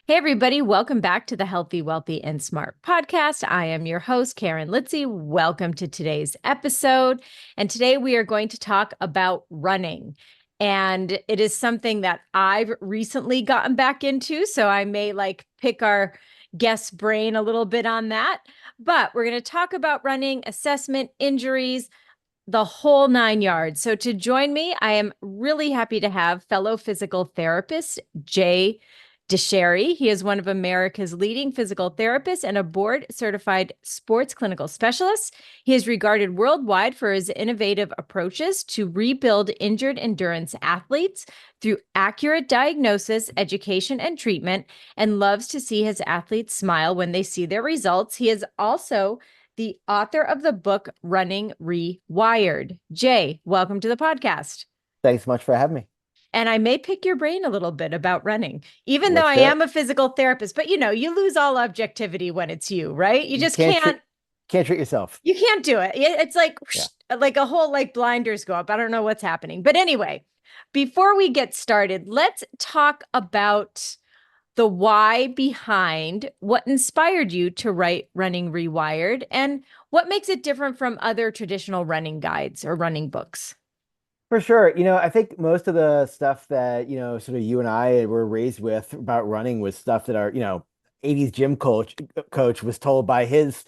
Hey, everybody. Welcome back to the Healthy, Wealthy, and Smart podcast. I am your host, Karen Litzy. Welcome to today's episode. And today we are going to talk about running. And it is something that I've recently gotten back into. So I may pick our guest's brain a little bit on that. But we're going to talk about running, assessment, injuries, the whole nine yards. So to join me, I am really happy to have fellow physical therapist, Jay Dicharry. He is one of America's leading physical therapists and a board certified sports clinical specialist. He is regarded worldwide for his innovative approaches to rebuild injured endurance athletes through accurate diagnosis, education, and treatment, and loves to see his athletes smile when they see their results. He is also the author of the book Running Rewired. Jay, welcome to the podcast. Thanks so much for having me. And I may pick your brain a little bit about running, even though Let's I do it. am a physical therapist. But you lose all objectivity when it's you, right? You You just can't. can't treat yourself. You can't do it. It's like Yeah. like a whole blinders go up. I don't know what's happening. But anyway, before we get started, let's talk about the why behind what inspired you to write Running Rewired and what makes it different from other traditional running guides or running books. For sure. I think most of the stuff that, sort of you and I were raised with about running was stuff that our, 80s gym coach was told by his,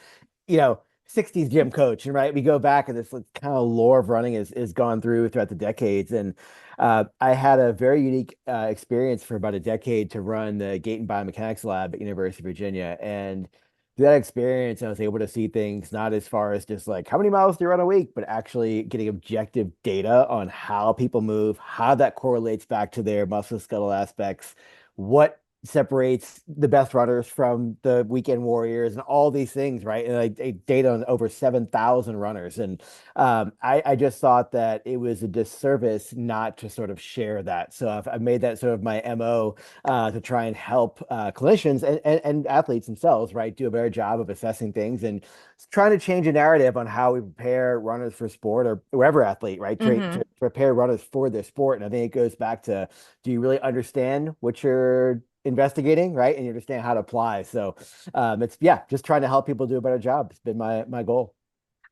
you know, 60s gym coach. And right, we go back and this kind of lore of running is gone throughout the decades. And I had a very unique experience for about a decade to run the Gait and Biomechanics Lab at University of Virginia. And through that experience, I was able to see things not as far as just like how many miles do you run a week, but actually getting objective data on how people move, how that correlates back to their musculoskeletal aspects, what separates the best runners from the weekend warriors, and all these things, right? And data on over 7,000 runners. And I just thought that it was a disservice not to sort of share that. So I've made that sort of my MO to try and help clinicians and athletes themselves, right, do a better job of assessing things and trying to change a narrative on how we prepare runners for sport or wherever athlete, right, to prepare runners for their sport. And I think it goes back to, do you really understand what you're investigating, right? And you understand how to apply. So it's, yeah, just trying to help people do a better job. It's been my goal.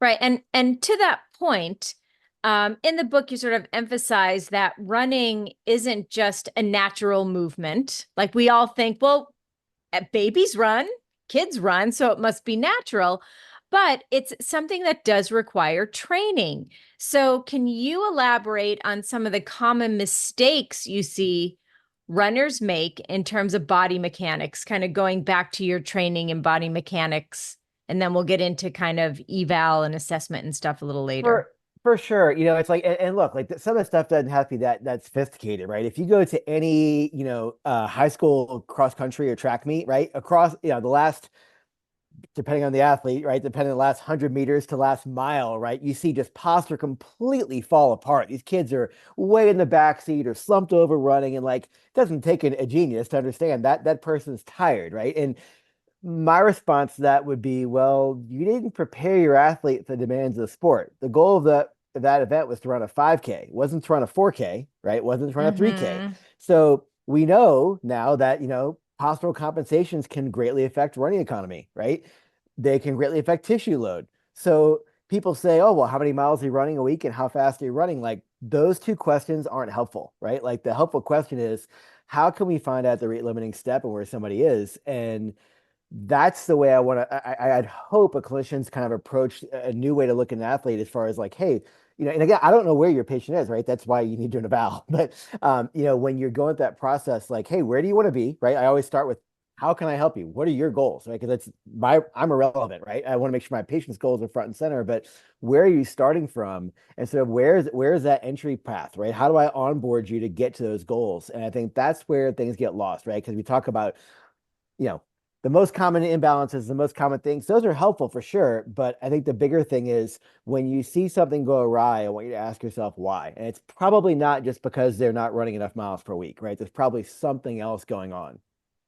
Right. And to that point, in the book, you sort of emphasize that running isn't just a natural movement. Like we all think, well, babies run, kids run, so it must be natural. But it's something that does require training. So, can you elaborate on some of the common mistakes you see runners make in terms of body mechanics, kind of going back to your training in body mechanics? And then we'll get into kind of eval and assessment and stuff a little later. For for sure, it's like, and look, like some of the stuff doesn't have to be that sophisticated, right? If you go to any, high school cross country or track meet, right, across, the last, depending on the athlete, right, depending on the last 100 meters to last mile, right, you see just posture completely fall apart. These kids are way in the back seat or slumped over running, and like, it doesn't take a genius to understand that that person's tired, right? And my response to that would be, well, you didn't prepare your athlete for the demands of the sport. The goal of that event was to run a 5K. It wasn't to run a 4K, right? It wasn't to run a 3K. Mm-hmm. So we know now that, postural compensations can greatly affect running economy, right? They can greatly affect tissue load. So people say, oh, well, how many miles are you running a week and how fast are you running? Like, those two questions aren't helpful, right? Like, the helpful question is, how can we find out the rate limiting step and where somebody is? And that's the way I want to. I'd hope a clinician's kind of approach a new way to look at an athlete, as far as like, hey, and again, I don't know where your patient is, right? That's why you need to do an eval. But when you're going through that process, like, hey, where do you want to be, right? I always start with, how can I help you? What are your goals, right? Because that's I'm irrelevant, right? I want to make sure my patient's goals are front and center, but where are you starting from? And so where's that entry path, right? How do I onboard you to get to those goals? And I think that's where things get lost, right? Because we talk about, you know, the most common imbalances, the most common things, those are helpful for sure. But I think the bigger thing is, when you see something go awry, I want you to ask yourself why. And it's probably not just because they're not running enough miles per week, right? There's probably something else going on.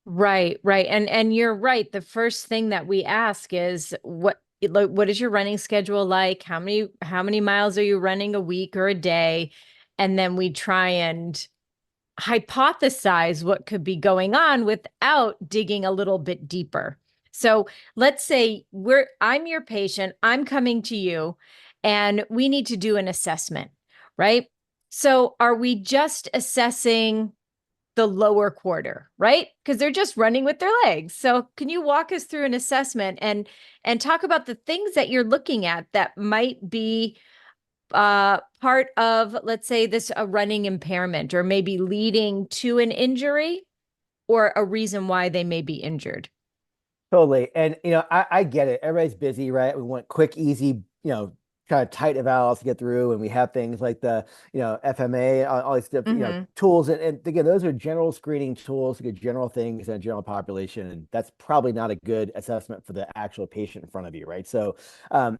Right, right. And you're right. The first thing that we ask is what is your running schedule like? How many miles are you running a week or a day? And then we try and hypothesize what could be going on without digging a little bit deeper. So let's say I'm your patient, I'm coming to you, and we need to do an assessment, right? So are we just assessing the lower quarter, right? Because they're just running with their legs. So can you walk us through an assessment and talk about the things that you're looking at that might be part of, let's say, this a running impairment, or maybe leading to an injury, or a reason why they may be injured? Totally. And, I get it. Everybody's busy, right? We want quick, easy, kind of tight evals to get through. And we have things like the, FMA, all these different, Mm-hmm. tools. And again, those are general screening tools to get general things in a general population. And that's probably not a good assessment for the actual patient in front of you, right? So, um,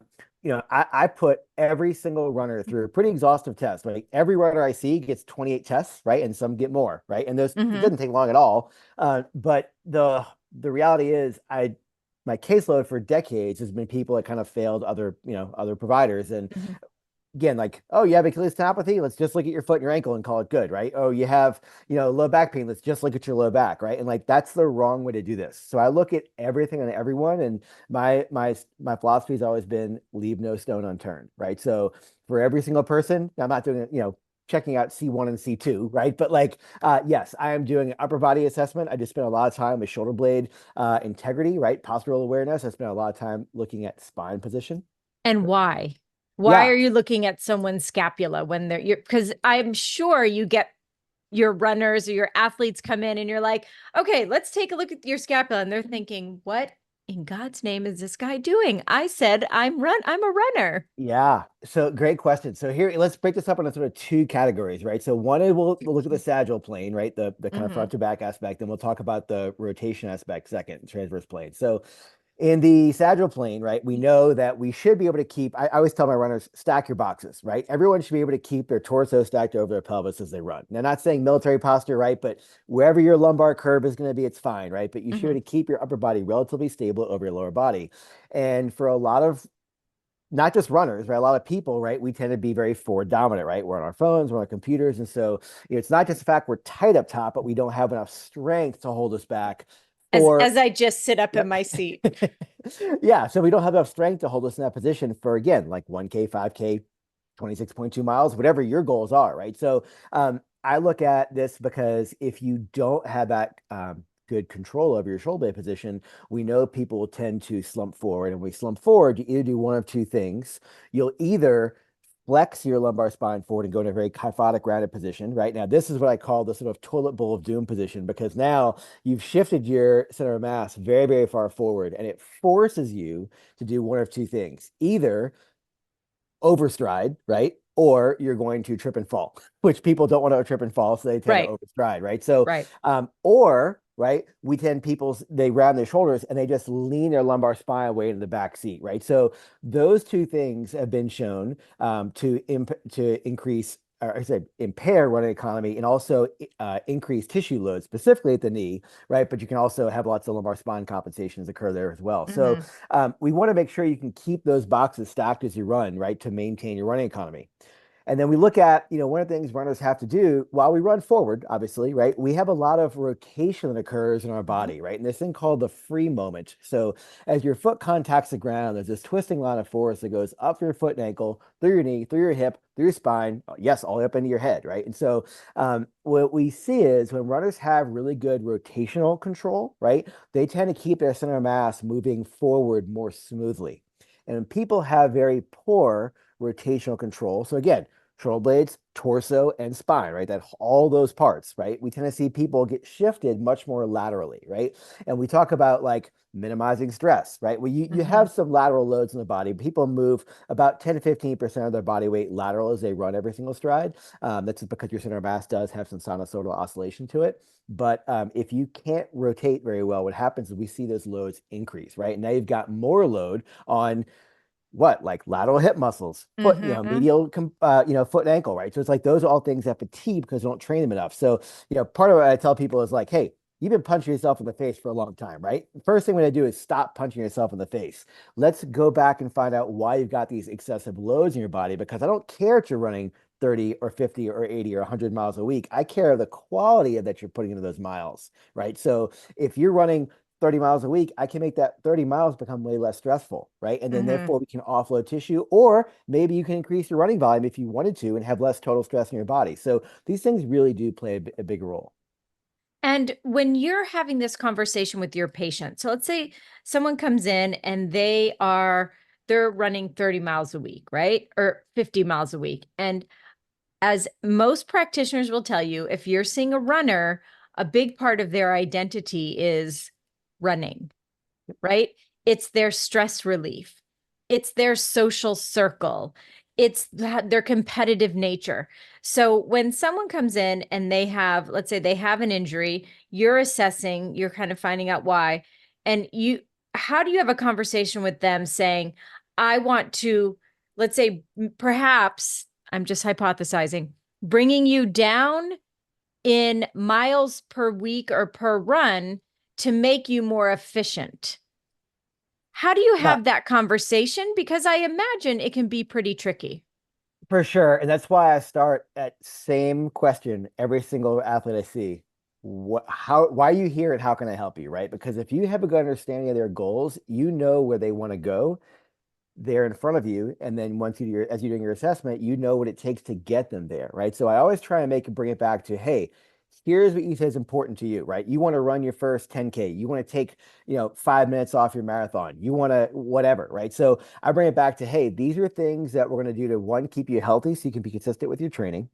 I put every single runner through a pretty exhaustive test. Like every runner I see gets 28 tests, right? And some get more, right? And those, it Mm-hmm. doesn't take long at all. But the reality is my caseload for decades has been people that kind of failed other providers. And Mm-hmm. again, like, oh, you have Achilles tendinopathy, let's just look at your foot and your ankle and call it good, right? Oh, you have, low back pain, let's just look at your low back, right? And like that's the wrong way to do this. So I look at everything and everyone, and my philosophy has always been leave no stone unturned, right? So for every single person, I'm not doing it, checking out C1 and C2, right? But like, yes, I am doing an upper body assessment. I just spent a lot of time with shoulder blade integrity, right? Postural awareness. I spent a lot of time looking at spine position. And why? Why Yeah, are you looking at someone's scapula when you're, because I'm sure you get your runners or your athletes come in and you're like, okay, let's take a look at your scapula. And they're thinking, what in God's name is this guy doing? I said, I'm a runner. yeah. So great question. So here, let's break this up into sort of two categories, right? So one is we'll look at the sagittal plane, right? The kind of Mm-hmm. front to back aspect. Then we'll talk about the rotation aspect second, transverse plane. So in the sagittal plane, right, we know that we should be able to keep, I always tell my runners, stack your boxes, right? Everyone should be able to keep their torso stacked over their pelvis as they run. Now, not saying military posture, right? But wherever your lumbar curve is going to be, it's fine, right? But you should be Mm-hmm. able to keep your upper body relatively stable over your lower body. And for a lot of not just runners, right? A lot of people, right? We tend to be very forward dominant, right? We're on our phones, we're on our computers. And so, it's not just the fact we're tight up top, but we don't have enough strength to hold us back for, As I just sit up in yep. my seat. Yeah. So we don't have enough strength to hold us in that position for, again, like 1K, 5K, 26.2 miles, whatever your goals are, right? So I look at this because if you don't have that good control over your shoulder blade position, we know people will tend to slump forward. And when we slump forward, you either do one of two things. You'll either flex your lumbar spine forward and go in a very kyphotic rounded position. Right now, this is what I call the sort of toilet bowl of doom position, because now you've shifted your center of mass very, very far forward, and it forces you to do one of two things. Either overstride, right? Or you're going to trip and fall, which people don't want to trip and fall, so they tend to Right. overstride, right? So, Right. or right, we tend they round their shoulders and they just lean their lumbar spine away into the back seat, right? So those two things have been shown to increase, or I said impair running economy, and also increase tissue load, specifically at the knee, right? But you can also have lots of lumbar spine compensations occur there as well. So Mm-hmm. we want to make sure you can keep those boxes stacked as you run, right, to maintain your running economy. And then we look at, one of the things runners have to do while we run forward, obviously, right? We have a lot of rotation that occurs in our Mm-hmm. body, right? And this thing called the free moment. So as your foot contacts the ground, there's this twisting line of force that goes up your foot and ankle, through your knee, through your hip, through your spine, yes, all the way up into your head, right? And so what we see is when runners have really good rotational control, right? They tend to keep their center of mass moving forward more smoothly. And when people have very poor rotational control, so again, shoulder blades, torso, and spine, right? That all those parts, right? We tend to see people get shifted much more laterally, right? And we talk about like minimizing stress, right? Well, you Mm-hmm. have some lateral loads in the body. People move about 10 to 15% of their body weight lateral as they run every single stride. That's because your center of mass does have some sinusoidal oscillation to it. But if you can't rotate very well, what happens is we see those loads increase, right? Now you've got more load on what, like lateral hip muscles, foot, Mm-hmm. medial, foot and ankle, right? So it's like those are all things that fatigue because we don't train them enough. So, part of what I tell people is like, hey, you've been punching yourself in the face for a long time, right? First thing we're gonna do is stop punching yourself in the face. Let's go back and find out why you've got these excessive loads in your body, because I don't care if you're running 30 or 50 or 80 or 100 miles a week. I care the quality of that you're putting into those miles, right? So if you're running 30 miles a week, I can make that 30 miles become way less stressful, right? And then Mm-hmm. therefore we can offload tissue, or maybe you can increase your running volume if you wanted to and have less total stress in your body. So these things really do play a big role. And when you're having this conversation with your patient, so let's say someone comes in and they're running 30 miles a week, right? Or 50 miles a week. And as most practitioners will tell you, if you're seeing a runner, a big part of their identity is running, right? It's their stress relief, it's their social circle, it's their competitive nature. So when someone comes in and let's say they have an injury, you're assessing, you're kind of finding out why. And how do you have a conversation with them saying, I want to, let's say, perhaps, I'm just hypothesizing, bringing you down in miles per week or per run to make you more efficient? How do you Yeah, have that conversation? Because I imagine it can be pretty tricky. for sure. And that's why I start at same question every single athlete I see. Why are you here and how can I help you? Right? Because if you have a good understanding of their goals, you know where they want to go. They're in front of you. And then as you're doing your assessment, you know what it takes to get them there. Right. So I always try and bring it back to, hey, here's what you say is important to you, right? You want to run your first 10K. You want to take, 5 minutes off your marathon. You want to whatever, right? So I bring it back to, hey, these are things that we're going to do to one, keep you healthy so you can be consistent with your training.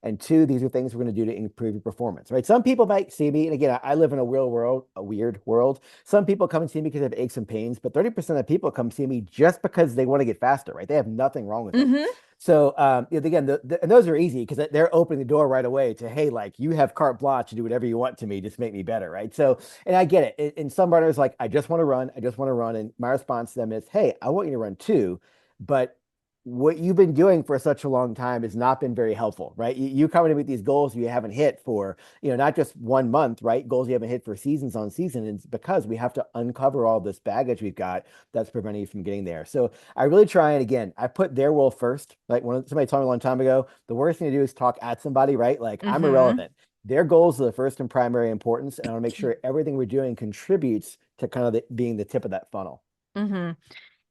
And two, these are things we're going to do to improve your performance, right? Some people might see me, and again, I live in a weird world. Some people come and see me because they have aches and pains, but 30% of people come see me just because they want to get faster, right? They have nothing wrong with them. Mm-hmm. So, again, and those are easy because they're opening the door right away to, hey, like you have carte blanche to do whatever you want to me, just make me better, right? So, and I get it. And some runners like, I just want to run, I just want to run, and my response to them is, hey, I want you to run too, but what you've been doing for such a long time has not been very helpful, right? You coming in with these goals you haven't hit for, not just 1 month, right? Goals you haven't hit for seasons on season. And it's because we have to uncover all this baggage we've got that's preventing you from getting there. So I really try, and again, I put their role first. Like when somebody told me a long time ago, the worst thing to do is talk at somebody, right? Like I'm Mm-hmm. irrelevant. Their goals are the first and primary importance, and I want to make sure everything we're doing contributes to kind of being the tip of that funnel. Mm-hmm.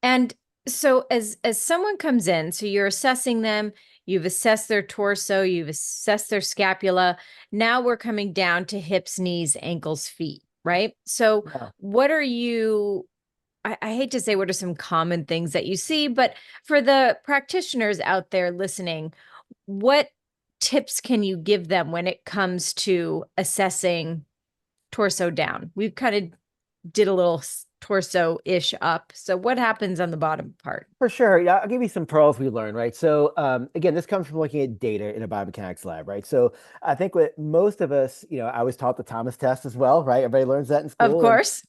And so as someone comes in, so you're assessing them, you've assessed their torso, you've assessed their scapula. Now we're coming down to hips, knees, ankles, feet, right? So Yeah. what are you I hate to say what are some common things that you see, but for the practitioners out there listening, what tips can you give them when it comes to assessing torso down? We've kind of did a little torso-ish up. So what happens on the bottom part? For sure. Yeah, I'll give you some pearls we learned, right? So, again, this comes from looking at data in a biomechanics lab, right? So, I think what most of us, I was taught the Thomas test as well, right? Everybody learns that in Of school, and course.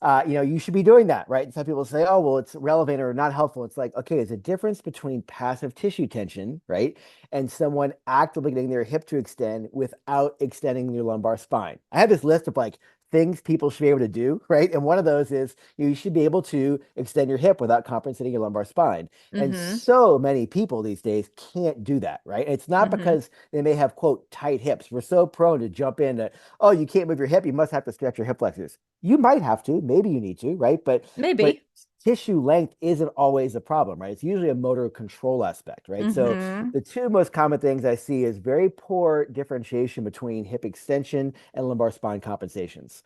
you should be doing that, right? And some people say, oh, well, it's relevant or not helpful. It's like, okay, there's a difference between passive tissue tension, right, and someone actively getting their hip to extend without extending your lumbar spine. I have this list of like things people should be able to do, right? And one of those is you should be able to extend your hip without compensating your lumbar spine. And Mm-hmm. so many people these days can't do that, right? It's not Mm-hmm. because they may have, quote, tight hips. We're so prone to jump into, oh, you can't move your hip, you must have to stretch your hip flexors. You might have to, maybe you need to, right? But Maybe. tissue length isn't always a problem, right? It's usually a motor control aspect, right? So Mm-hmm. the two most common things I see is very poor differentiation between hip extension and lumbar spine compensations.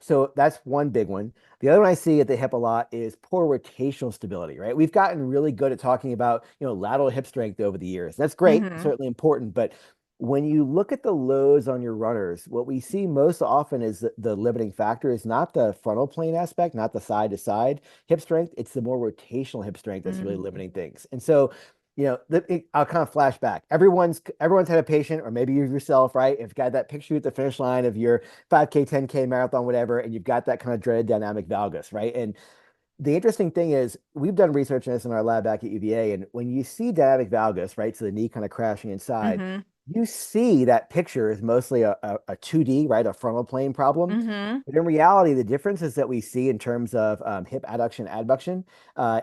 So that's one big one. The other one I see at the hip a lot is poor rotational stability, right? We've gotten really good at talking about, lateral hip strength over the years. That's great, Mm-hmm. certainly important, but when you look at the loads on your runners, what we see most often is the limiting factor is not the frontal plane aspect, not the side to side hip strength. It's the more rotational hip strength that's really Mm-hmm. limiting things. And so, I'll kind of flash back. Everyone's had a patient, or maybe you yourself, right? If you got that picture at the finish line of your 5K, 10K marathon, whatever, and you've got that kind of dreaded dynamic valgus, right? And the interesting thing is we've done research on this in our lab back at UVA, and when you see dynamic valgus, right, so the knee kind of crashing inside, Mm-hmm. you see that picture is mostly a 2D, right, a frontal plane problem. But in reality, the differences that we see in terms of hip adduction, adduction, uh,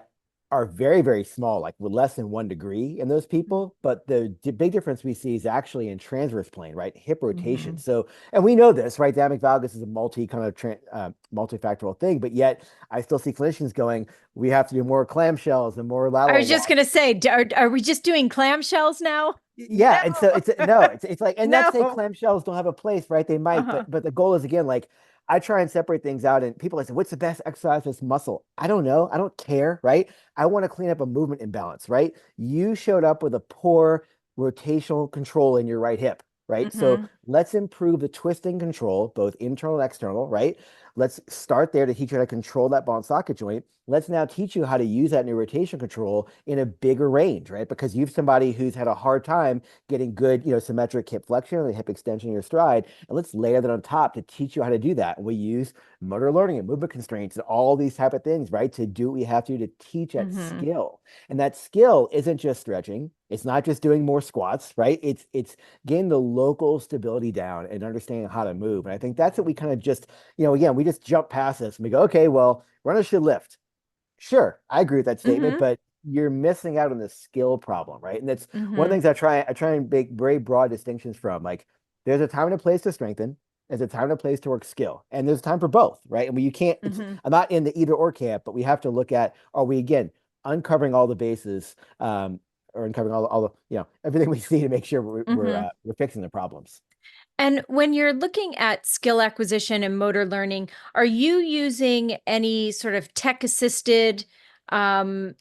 are very, very small, like with less than 1 degree in those people. But the big difference we see is actually in transverse plane, right? Hip rotation. Mhm. So, and we know this, right? Dynamic valgus is a multifactorial thing, but yet I still see clinicians going, we have to do more clamshells and more I lateral was just walk. going to say, are we just doing clamshells now? Yeah, and so No, it's no, it's like, and not to say no. clamshells don't have a place, right? They might, Uh-huh. but the goal is again, like I try and separate things out, and people say, "What's the best exercise for this muscle?" I don't know, I don't care, right? I want to clean up a movement imbalance, right? You showed up with a poor rotational control in your right hip, right? So Hmm. let's improve the twisting control, both internal and external, right? Let's start there to teach you how to control that ball and socket joint. Let's now teach you how to use that new rotation control in a bigger range, right? Because you've somebody who's had a hard time getting good, symmetric hip flexion and hip extension in your stride. And let's layer that on top to teach you how to do that. And we use motor learning and movement constraints and all these type of things, right? To do what we have to teach that Hmm. skill. And that skill isn't just stretching. It's not just doing more squats, right? It's getting the local stability down and understanding how to move. And I think that's what we kind of just, again, we just jump past this and we go, okay, well, runners should lift. Sure, I agree with that statement, Hmm. but you're missing out on the skill problem, right? And that's one of the Hmm. things I try and make very broad distinctions from. Like there's a time and a place to strengthen, there's a time and a place to work skill, and there's time for both, right? And you can't, Hmm. I'm not in the either or camp, but we have to look at, are we again uncovering all the bases, or uncovering all the, everything we see to make sure Hmm. we're fixing the problems. And when you're looking at skill acquisition and motor learning, are you using any sort of tech assisted um,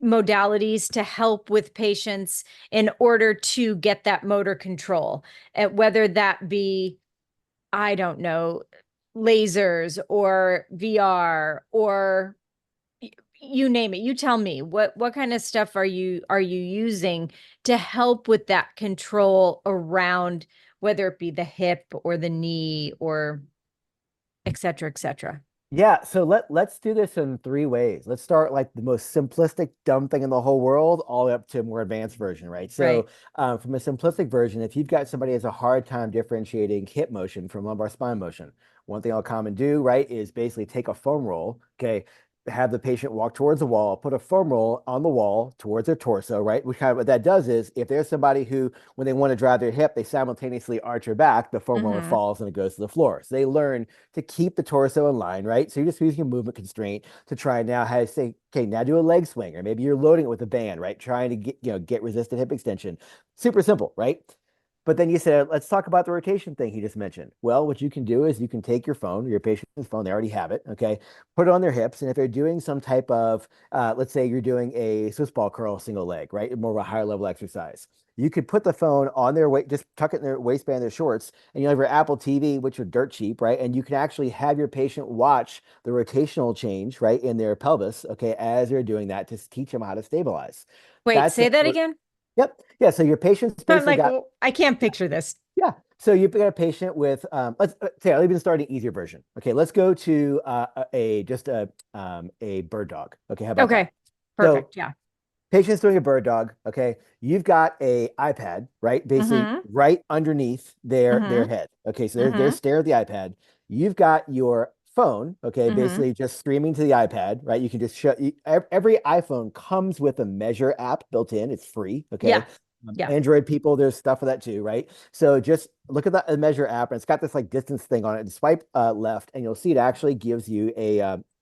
modalities to help with patients in order to get that motor control, whether that be, I don't know, lasers or VR or you name it. You tell me what kind of stuff are you using to help with that control around whether it be the hip or the knee or et cetera, et cetera. Yeah, so let's do this in 3 ways. Let's start like the most simplistic, dumb thing in the whole world, all the way up to a more advanced version, right? Right. So, from a simplistic version, if you've got somebody who has a hard time differentiating hip motion from lumbar spine motion, one thing I'll come and do, right, is basically take a foam roll, okay, have the patient walk towards the wall, put a foam roll on the wall towards their torso, right? Which kind of what that does is if there's somebody who, when they want to drive their hip, they simultaneously arch their back, the foam roller Mm-hmm. falls and it goes to the floor. So they learn to keep the torso in line, right? So you're just using a movement constraint to try and now have say, okay, now do a leg swing, or maybe you're loading it with a band, right? Trying to get resisted hip extension. Super simple, right? But then you said, let's talk about the rotation thing he just mentioned. Well, what you can do is you can take your phone, your patient's phone, they already have it, okay? Put it on their hips. And if they're doing some type of, let's say you're doing a Swiss ball curl single leg, right? More of a higher level exercise. You could put the phone on their weight, just tuck it in their waistband, their shorts, and you have your Apple TV, which are dirt cheap, right? And you can actually have your patient watch the rotational change, right, in their pelvis, okay, as they're doing that to teach them how to stabilize. Wait, That's the say that first. again. Yep. Yeah. So your patient's I'm basically like, got, well, I can't picture this. yeah. So you've got a patient with, let's say, I'll even start an easier version. Okay. Let's go to just a bird dog. Okay. How about that? Okay. So Perfect. Yeah. patient's doing a bird dog. Okay. You've got a iPad, right? Basically Mm-hmm. right underneath their Mm-hmm. head. Okay. So they're Mm-hmm. staring at the iPad. You've got your phone, okay, Mm-hmm. basically just streaming to the iPad, right? You can just show every iPhone comes with a measure app built in. It's free, Yeah. okay. Yeah. Android people, there's stuff for that too, right? So just look at the measure app, and it's got this like distance thing on it. And swipe left, and you'll see it actually gives you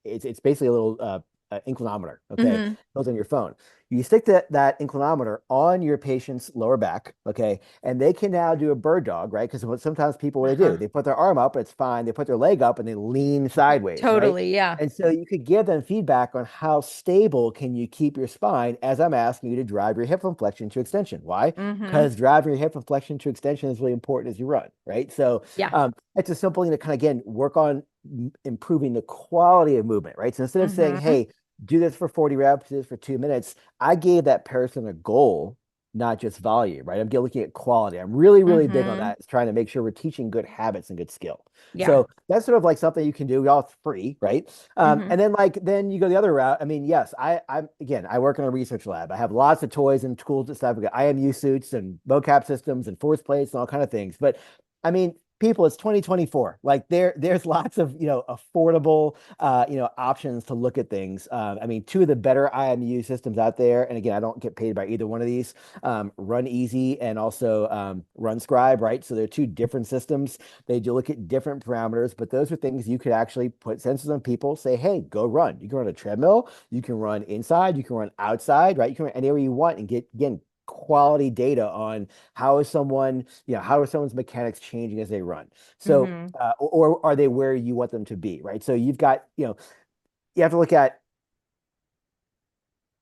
it's basically a little inclinometer, okay, Mm-hmm. built on your phone. You stick that inclinometer on your patient's lower back, okay, and they can now do a bird dog, right? Because sometimes people, what they do, Uh-huh. they put their arm up, it's fine. They put their leg up and they lean sideways, right? Totally. Yeah. And so you could give them feedback on how stable can you keep your spine as I'm asking you to drive your hip from flexion to extension. Why? Mm-hmm. Because driving your hip from flexion to extension is really important as you run, right? So Yeah. it's a simple thing to kind of, again, work on improving the quality of movement, right? So instead of saying, Mm-hmm. hey, do this for 40 reps, do this for 2 minutes, I gave that person a goal, not just volume, right? I'm looking at quality. I'm really, really big on Mm-hmm. that. It's trying to make sure we're teaching good habits and good skill. Yeah. So that's sort of like something you can do. All it's free, right? Mm-hmm. And then you go the other route. I mean, yes, I'm again, I work in a research lab. I have lots of toys and tools and stuff. I've got IMU suits and mocap systems and force plates and all kind of things. But I mean, people, it's 2024. Like there's lots of, affordable, options to look at things. I mean, two of the better IMU systems out there, and again, I don't get paid by either one of these, Run Easy and also Run Scribe, right? So they're two different systems. They do look at different parameters, but those are things you could actually put sensors on people, say, hey, go run. You can run a treadmill, you can run inside, you can run outside, right? You can run anywhere you want and get, again, quality data on how are someone's mechanics changing as they run. So, Mm-hmm. or are they where you want them to be, right? So you've got, you have to look at,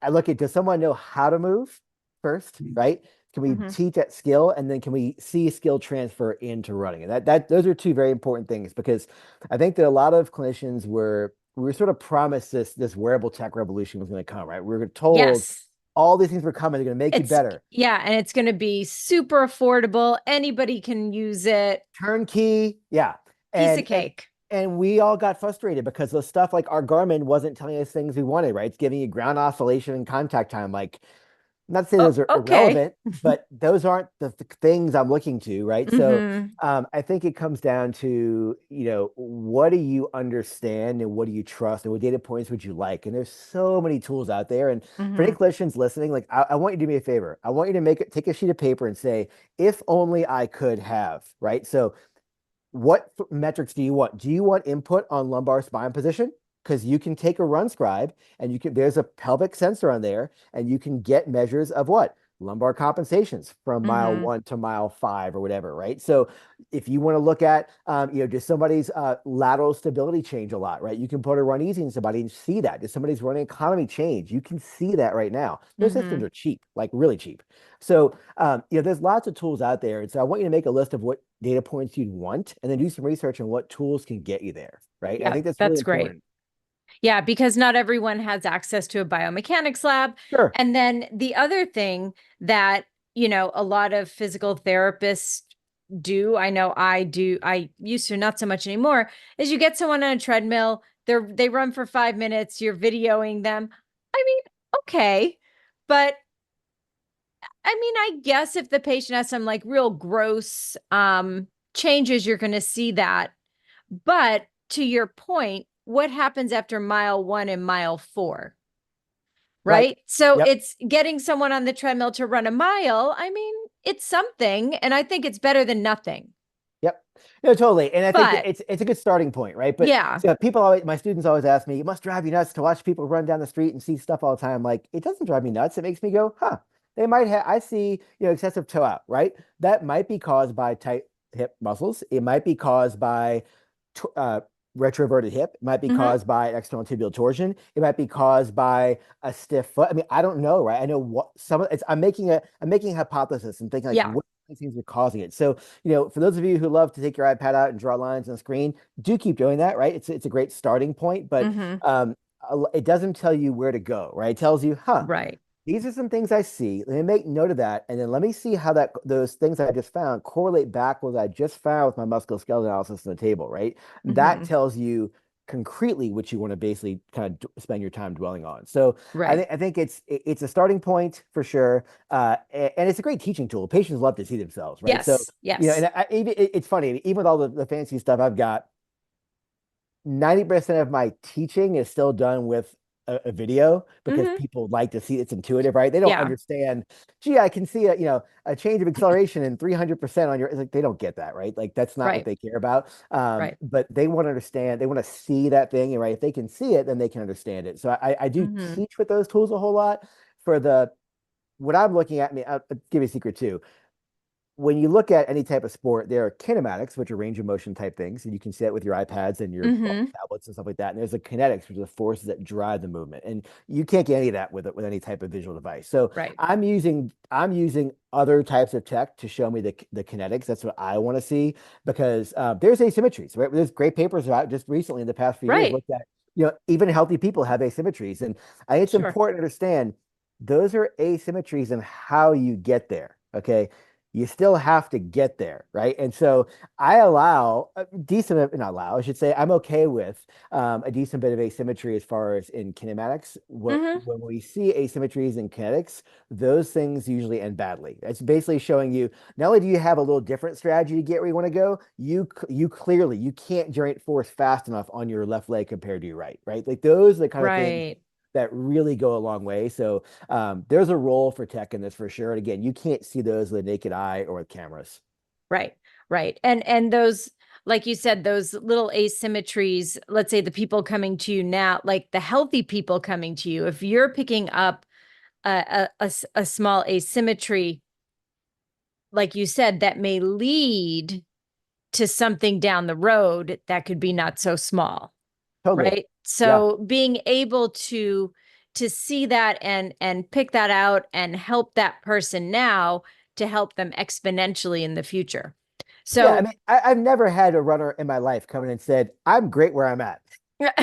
does someone know how to move first, right? Can we Mm-hmm. teach that skill, and then can we see skill transfer into running? And those are two very important things, because I think that a lot of clinicians we were sort of promised this wearable tech revolution was going to come, right? We were told Yes. all these things were coming, they're going to make you It's better. yeah, and it's going to be super affordable. Anybody can use it. Turnkey, yeah. Piece of And cake. and we all got frustrated because the stuff like our Garmin wasn't telling us things we wanted, right? It's giving you ground oscillation and contact time. Like, not to say Oh, those are okay. irrelevant, but those aren't the things I'm looking to, right? So Mm-hmm. I think it comes down to, what do you understand and what do you trust and what data points would you like? And there's so many tools out there. And for any Mm-hmm. clinicians listening, like I want you to do me a favor. I want you to take a sheet of paper and say, if only I could have, right? So what metrics do you want? Do you want input on lumbar spine position? Because you can take a run scribe and there's a pelvic sensor on there, and you can get measures of what? Lumbar compensations from mile Mm-hmm. 1 to mile 5 or whatever, right? So if you want to look at, does somebody's lateral stability change a lot, right? You can put a run easy in somebody and see that. Does somebody's running economy change? You can see that right now. Those Mm-hmm. systems are cheap, like really cheap. So, there's lots of tools out there. And so I want you to make a list of what data points you'd want and then do some research on what tools can get you there, right? And I Yeah, think that's really that's great. important. Yeah, because not everyone has access to a biomechanics lab. Sure. And then the other thing that, a lot of physical therapists do, I know I do, I used to, not so much anymore, is you get someone on a treadmill, they run for 5 minutes, you're videoing them. I mean, okay. But I mean, I guess if the patient has some like real gross changes, you're going to see that. But to your point, what happens after mile 1 and mile 4? Right. Right. So Yep. it's getting someone on the treadmill to run a mile. I mean, it's something. And I think it's better than nothing. Yep. No, totally. And I think But it's a good starting point, right? But yeah, so people always, my students always ask me, it must drive you nuts to watch people run down the street and see stuff all the time. Like, it doesn't drive me nuts. It makes me go, huh, they might have, I see, excessive toe out, right? That might be caused by tight hip muscles. It might be caused by uh, retroverted hip. It might be hmm, caused by external tibial torsion. It might be caused by a stiff foot. I mean, I don't know, right? I know what some of it's. I'm making a hypothesis and thinking like, yeah. what things are causing it. So, for those of you who love to take your iPad out and draw lines on the screen, do keep doing that, right? It's a great starting point, but Hmm. it doesn't tell you where to go, right? It tells you, huh, Right. these are some things I see. Let me make note of that, and then let me see how those things I just found correlate back with what I just found with my musculoskeletal analysis on the table, right? That Hmm. tells you concretely what you want to basically kind of spend your time dwelling on. So Right. I think it's a starting point for sure, and it's a great teaching tool. Patients love to see themselves, right? So Yes. Yes. and it's funny, even with all the fancy stuff I've got, 90% of my teaching is still done with a video because Hmm. people like to see it's intuitive, right? They don't Yeah. understand, gee, I can see a change of acceleration in 300% on it's like they don't get that, right? Like that's not what Right. they care about. Right. But they want to understand, they want to see that thing, right? If they can see it, then they can understand it. So I do Hmm. teach with those tools a whole lot. For the what I'm looking at, I mean, I'll give you a secret too. When you look at any type of sport, there are kinematics, which are range of motion type things, and you can see that with your iPads and your Hmm. tablets and stuff like that. And there's the kinetics, which are the forces that drive the movement, and you can't get any of that with any type of visual device. So Right. I'm using other types of tech to show me the kinetics. That's what I want to see, because there's asymmetries, right? There's great papers out just recently in the past few years Right. looked at, even healthy people have asymmetries, and I think it's Sure. important to understand those are asymmetries and how you get there. Okay, you still have to get there, right? And so I allow a decent, not allow, I should say, I'm okay with a decent bit of asymmetry as far as in kinematics. Hmm. When we see asymmetries in kinetics, those things usually end badly. It's basically showing you not only do you have a little different strategy to get where you want to go, you clearly you can't generate force fast enough on your left leg compared to your right, right? Like those are the kind of things Right. that really go a long way. So there's a role for tech in this for sure. And again, you can't see those with a naked eye or with cameras. Right. Right. And those, like you said, those little asymmetries, let's say the people coming to you now, like the healthy people coming to you, if you're picking up a small asymmetry, like you said, that may lead to something down the road that could be not so small. Totally. Right. Yeah. So being able to see that and pick that out and help that person now to help them exponentially in the future. Yeah. I So mean, I've never had a runner in my life come in and said, I'm great where I'm at.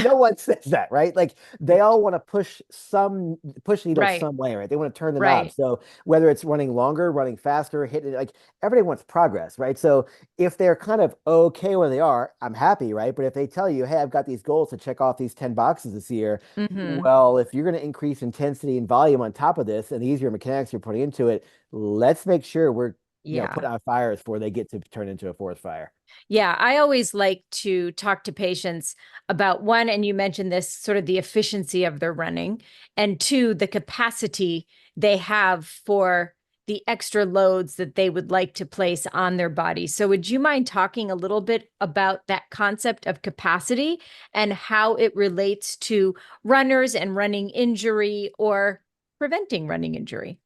No one says that, right? Like they all want to push the needle right, some way, right? They want to turn the knob. right. So whether it's running longer, running faster, hitting it, like everybody wants progress, right? So if they're kind of okay where they are, I'm happy, right? But if they tell you, hey, I've got these goals to check off these 10 boxes this year, Hmm. well, if you're going to increase intensity and volume on top of this and the easier mechanics you're putting into it, let's make sure we're Yeah. putting out fires before they get to turn into a forest fire. Yeah, I always like to talk to patients about one, and you mentioned this sort of the efficiency of their running, and two, the capacity they have for the extra loads that they would like to place on their body. So, would you mind talking a little bit about that concept of capacity and how it relates to runners and running injury or preventing running injury?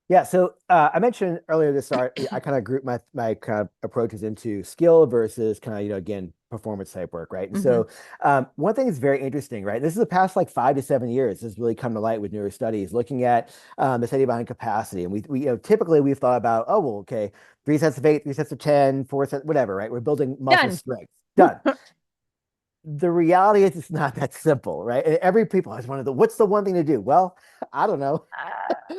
Yeah, so I mentioned earlier this art, I kind of group my kind of approaches into skill versus kind of, again, performance type work, right? And Hmm. so one thing that's very interesting, right? This is the past like 5 to 7 years has really come to light with newer studies looking at the study behind capacity. And we typically we've thought about, oh, well, okay, 3 sets of 8, 3 sets of 10, 4 sets, whatever, right? We're building muscle Done. strength. Done. The reality is it's not that simple, right? And every people always wanted what's the one thing to do? Well, I don't know.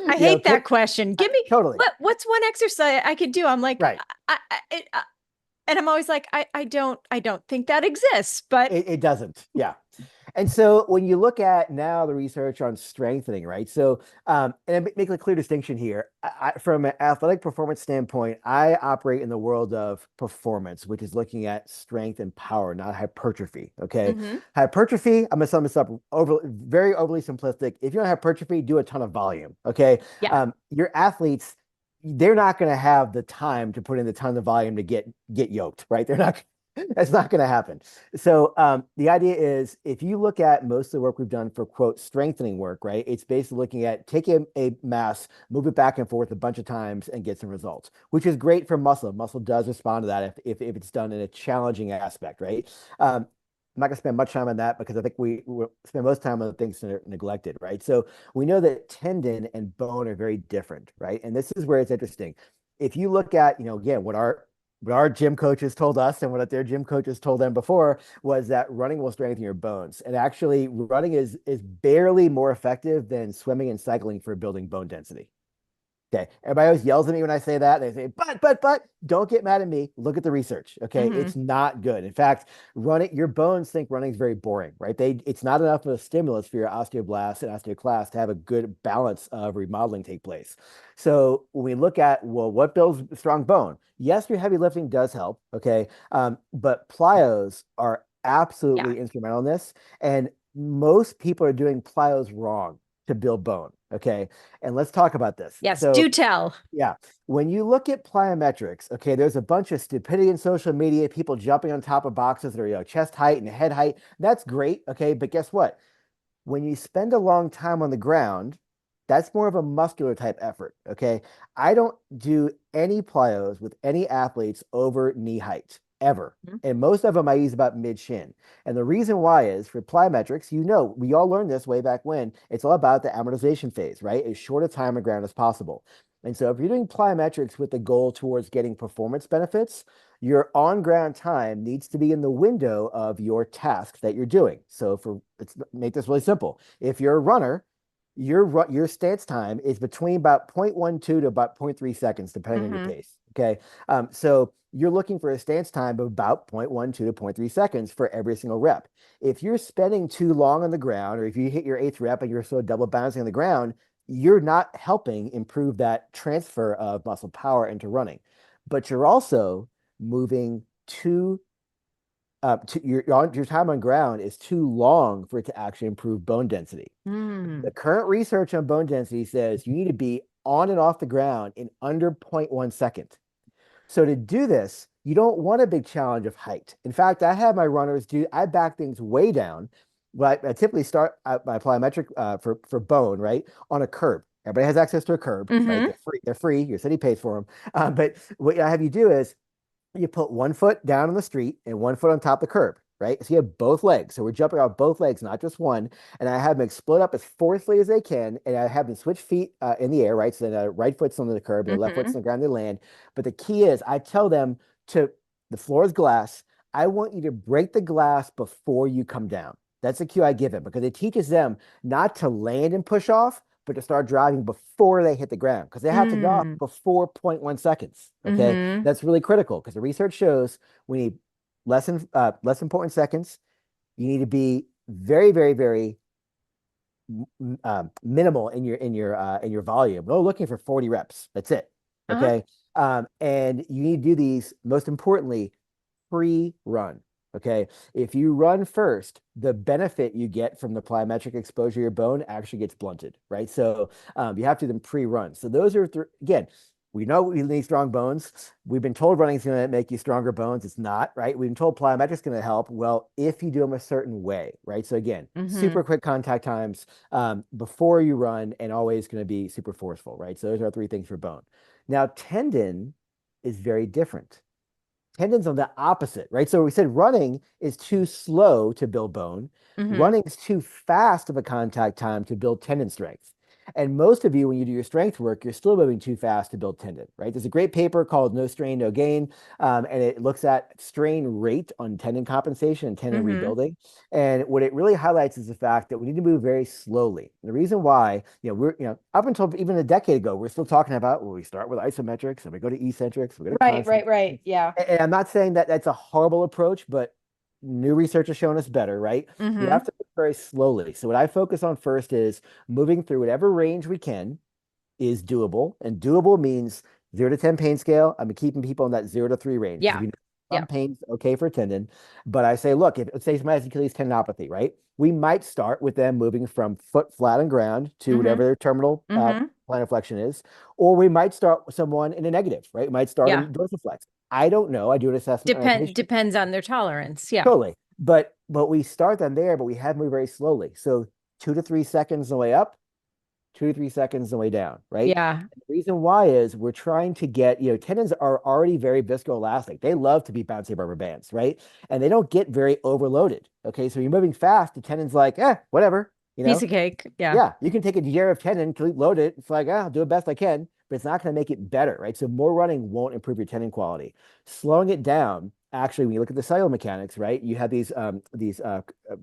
I hate that Pick question. Give me totally. what's one exercise I could do? I'm like, Right. and I'm always like, I don't think that exists. But It doesn't. Yeah. And so when you look at now the research on strengthening, right? So, and I make a clear distinction here. From an athletic performance standpoint, I operate in the world of performance, which is looking at strength and power, not hypertrophy. Okay. Mhm. Hypertrophy, I'm going to sum this up very overly simplistic. If you don't have hypertrophy, do a ton of volume. Okay. Yeah. Your athletes, they're not going to have the time to put in the ton of volume to get yoked, right? They're not. That's not going to happen. So the idea is if you look at most of the work we've done for quote strengthening work, right? It's basically looking at taking a mass, move it back and forth a bunch of times and get some results, which is great for muscle. Muscle does respond to that if it's done in a challenging aspect, right? I'm not going to spend much time on that because I think we spend most time on the things that are neglected, right? So we know that tendon and bone are very different, right? And this is where it's interesting. If you look at, again, what our gym coaches told us and what their gym coaches told them before was that running will strengthen your bones. And actually, running is barely more effective than swimming and cycling for building bone density. Okay. Everybody always yells at me when I say that. They say, but, don't get mad at me. Look at the research. Okay. Mhm. It's not good. In fact, your bones think running is very boring, right? It's not enough of a stimulus for your osteoblasts and osteoclasts to have a good balance of remodeling take place. So when we look at, well, what builds strong bone? Yes, your heavy lifting does help. Okay. But plyos are Yeah. absolutely instrumental in this. And most people are doing plyos wrong to build bone. Okay. And let's talk about this. Yes, So, do tell. yeah, when you look at plyometrics, okay, there's a bunch of stupidity in social media, people jumping on top of boxes that are, chest height and head height. That's great. Okay. But guess what? When you spend a long time on the ground, that's more of a muscular type effort. Okay. I don't do any plyos with any athletes over knee height ever. Mhm. And most of them I use about mid shin. And the reason why is for plyometrics, we all learned this way back when. It's all about the amortization phase, right? As short a time on ground as possible. And so if you're doing plyometrics with the goal towards getting performance benefits, your on ground time needs to be in the window of your task that you're doing. So let's make this really simple. If you're a runner, your stance time is between about 0.12 to about 0.3 seconds, depending on your Mm-hmm. pace. Okay. So you're looking for a stance time of about 0.12 to 0.3 seconds for every single rep. If you're spending too long on the ground, or if you hit your eighth rep and you're sort of double bouncing on the ground, you're not helping improve that transfer of muscle power into running. But you're also moving your time on ground is too long for it to actually improve bone density. The Mm. current research on bone density says you need to be on and off the ground in under 0.1 second. So to do this, you don't want a big challenge of height. In fact, I have my runners I back things way down. But I typically start my plyometric for bone, right, on a curb. Everybody has access to a curb, right? Mm-hmm. They're free. They're free. Your city pays for them. But what I have you do is you put one foot down on the street and one foot on top of the curb, right? So you have both legs. So we're jumping off both legs, not just one. And I have them explode up as forcefully as they can. And I have them switch feet in the air, right? So the right foot's on the curb, their left foot's Mm-hmm. on the ground, they land. But the key is I tell them the floor is glass. I want you to break the glass before you come down. That's the cue I give them because it teaches them not to land and push off, but to start driving before they hit the ground because they have to go off Mm. before 0.1 seconds. Okay. Mm-hmm. That's really critical because the research shows we need less than 0.1 seconds. You need to be very, very, very minimal in your volume. We're looking for 40 reps. That's it. Uh-huh. Okay. And you need to do these, most importantly, pre-run. Okay. If you run first, the benefit you get from the plyometric exposure to your bone actually gets blunted, right? So you have to do them pre-run. So those are again, we know we need strong bones. We've been told running is going to make you stronger bones. It's not, right? We've been told plyometric is going to help. Well, if you do them a certain way, right? So again, Mm-hmm. super quick contact times before you run, and always going to be super forceful, right? So those are three things for bone. Now, tendon is very different. Tendon's on the opposite, right? So we said running is too slow to build bone. Mm-hmm. Running is too fast of a contact time to build tendon strength. And most of you, when you do your strength work, you're still moving too fast to build tendon, right? There's a great paper called No Strain, No Gain, and it looks at strain rate on tendon compensation and tendon Mm-hmm. rebuilding. And what it really highlights is the fact that we need to move very slowly. And the reason why, up until even a decade ago, we're still talking about, well, we start with isometrics and we go to eccentrics, we go to Right, concentrics. right, right. Yeah. And I'm not saying that that's a horrible approach, but new research has shown us better, right? You Mm-hmm. have to move very slowly. So what I focus on first is moving through whatever range we can is doable. And doable means 0 to 10 pain scale. I'm keeping people in that 0 to 3 range because Yeah. we know Yeah. some pain's okay for tendon. But I say, look, if say somebody has Achilles tendinopathy, right? We might start with them moving from foot flat on ground to Mm-hmm. whatever their terminal Mm-hmm. plantar flexion is, or we might start someone in a negative, right? We might start Yeah. them dorsiflex. I don't know. I do an assessment on a patient. Depends on their tolerance. Yeah. Totally. But we start them there, but we have to move very slowly. So 2 to 3 seconds on the way up, 2 to 3 seconds on the way down, right? Yeah. And the reason why is we're trying to get, tendons are already very viscoelastic. They love to be bouncy rubber bands, right? And they don't get very overloaded. Okay. So you're moving fast, the tendon's like, whatever, Piece of cake. Yeah. yeah, you can take a GRF tendon, load it. It's like, I'll do it best I can, but it's not going to make it better, right? So more running won't improve your tendon quality. Slowing it down, actually, when you look at the cellular mechanics, right, you have these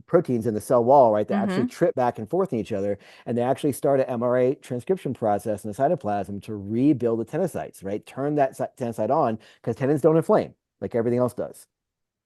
proteins in the cell wall, right, that actually Mm-hmm. trip back and forth in each other, and they actually start an MRA transcription process in the cytoplasm to rebuild the tenocytes, right? Turn that tenocyte on because tendons don't inflame like everything else does.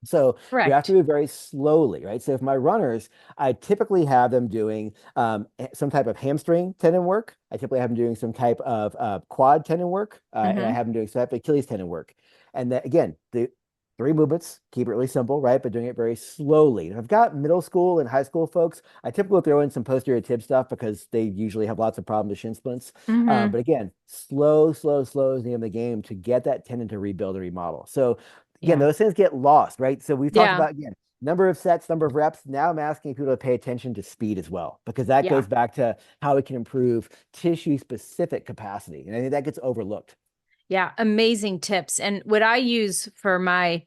So you have to Correct. move very slowly, right? So if my runners, I typically have them doing some type of hamstring tendon work. I typically have them doing some type of quad tendon work, and I Mm-hmm. have them doing some type of Achilles tendon work. And then again, the three movements, keep it really simple, right? But doing it very slowly. If I've got middle school and high school folks, I typically throw in some posterior tib stuff because they usually have lots of problems with shin splints. Mm-hmm. But again, slow, slow, slow is the name of the game to get that tendon to rebuild and remodel. So again, Yeah. those things get lost, right? So we've talked Yeah. about, again, number of sets, number of reps. Now I'm asking people to pay attention to speed as well, because that Yeah. goes back to how we can improve tissue specific capacity. And I think that gets overlooked. Yeah. Amazing tips. And what I use for my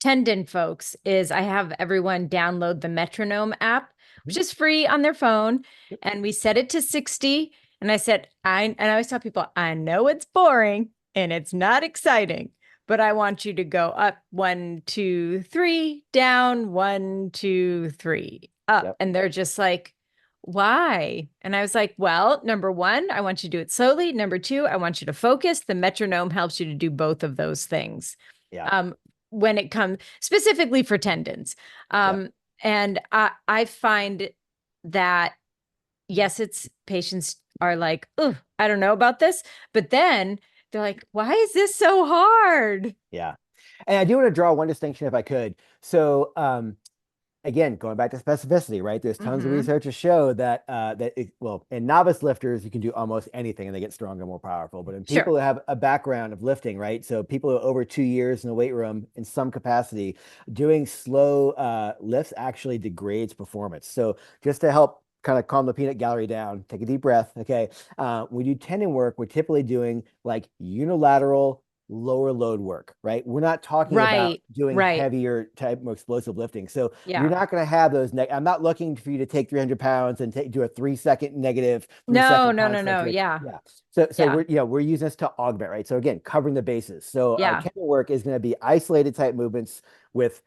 tendon folks is I have everyone download the Metronome app, which Mhm. is free on their phone. Yep. And we set it to 60. And I said, and I always tell people, I know it's boring and it's not exciting, but I want you to go up 1, 2, 3, down 1, 2, 3, up. Yep. And they're just like, why? And I was like, well, number one, I want you to do it slowly. Number two, I want you to focus. The metronome helps you to do both of those things. Yeah. Um, when it comes specifically for tendons. Yeah. And I find that, yes, it's patients are like, oh, I don't know about this. But then they're like, why is this so hard? Yeah. And I do want to draw one distinction if I could. So, again, going back to specificity, right? There's tons of Mm-hmm. research to show that well, in novice lifters, you can do almost anything and they get stronger and more powerful. But in Sure. people who have a background of lifting, right? So people who are over 2 years in the weight room in some capacity, doing slow lifts actually degrades performance. So just to help kind of calm the peanut gallery down, take a deep breath. Okay. We do tendon work. We're typically doing like unilateral lower load work, right? We're not talking about Right. doing Right. heavier type of explosive lifting. So you're Yeah. not going to have those. I'm not looking for you to take 300 pounds and do a 3 second negative, three No, second no, no, no. concentric. Yeah. Yeah. So Yeah. we're using this to augment, right? So again, covering the bases. So our Yeah. tendon work is going to be isolated type movements with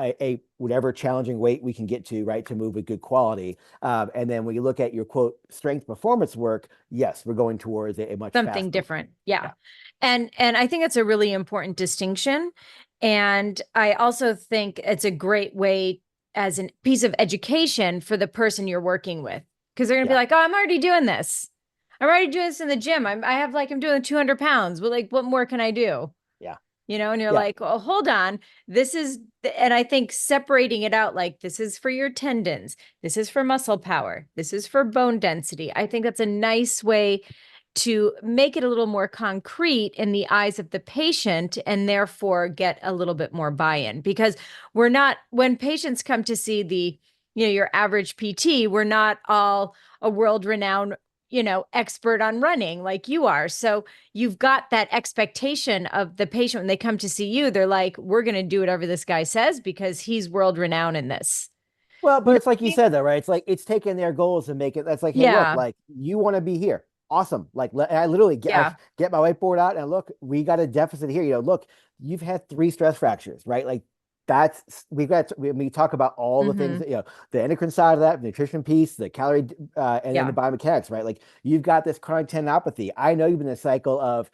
a whatever challenging weight we can get to, right, to move with good quality. And then when you look at your quote strength performance work, yes, we're going towards a much Something faster. different. Yeah. Yeah. And I think it's a really important distinction. And I also think it's a great way as a piece of education for the person you're working with. Because they're gonna be Yeah. like, oh, I'm already doing this. I'm already doing this in the gym. I'm doing 200 pounds. But like, what more can I do? Yeah. And you're Yeah. like, oh, hold on. And I think separating it out, like, this is for your tendons, this is for muscle power, this is for bone density. I think that's a nice way to make it a little more concrete in the eyes of the patient and therefore get a little bit more buy-in, because when patients come to see your average PT, we're not all a world-renowned, expert on running like you are. So you've got that expectation of the patient when they come to see you. They're like, we're going to do whatever this guy says because he's world renowned in this. Well, but it's like you Nothing- said, though, right? It's like it's taking their goals and make it. That's like, hey, look, Yeah. like you want to be here. Awesome. Like I literally Yeah. get my whiteboard out and look, we got a deficit here. Look, you've had 3 stress fractures, right? Like we talk about all the things Hmm. that, the endocrine side of that, the nutrition piece, the calorie, and then the Yeah. biomechanics, right? Like you've got this chronic tendinopathy. I know you've been in a cycle of,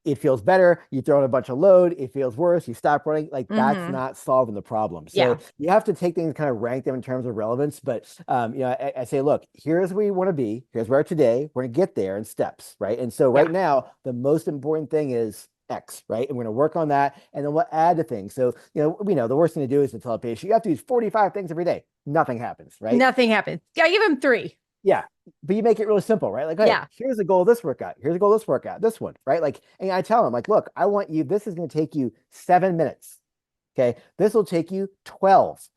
it feels better, you throw in a bunch of load, it feels worse, you stop running. Like that's Hmm. not solving the problem. Yeah. So you have to take things, kind of rank them in terms of relevance. But I say, look, here's where we want to be, here's where today, we're gonna get there in steps, right? And so right Yeah. now, the most important thing is X, right? And we're gonna work on that, and then we'll add to things. So we know the worst thing to do is to tell a patient you have to do 45 things every day. Nothing happens, right? Nothing happened. Yeah. Give him three. Yeah. But you make it really simple, right? Like, hey, Yeah. here's the goal of this workout. Here's the goal of this workout, this one, right? Like, and I tell them, like, look, I want you, this is going to take you 7 minutes. Okay. This will take you 12.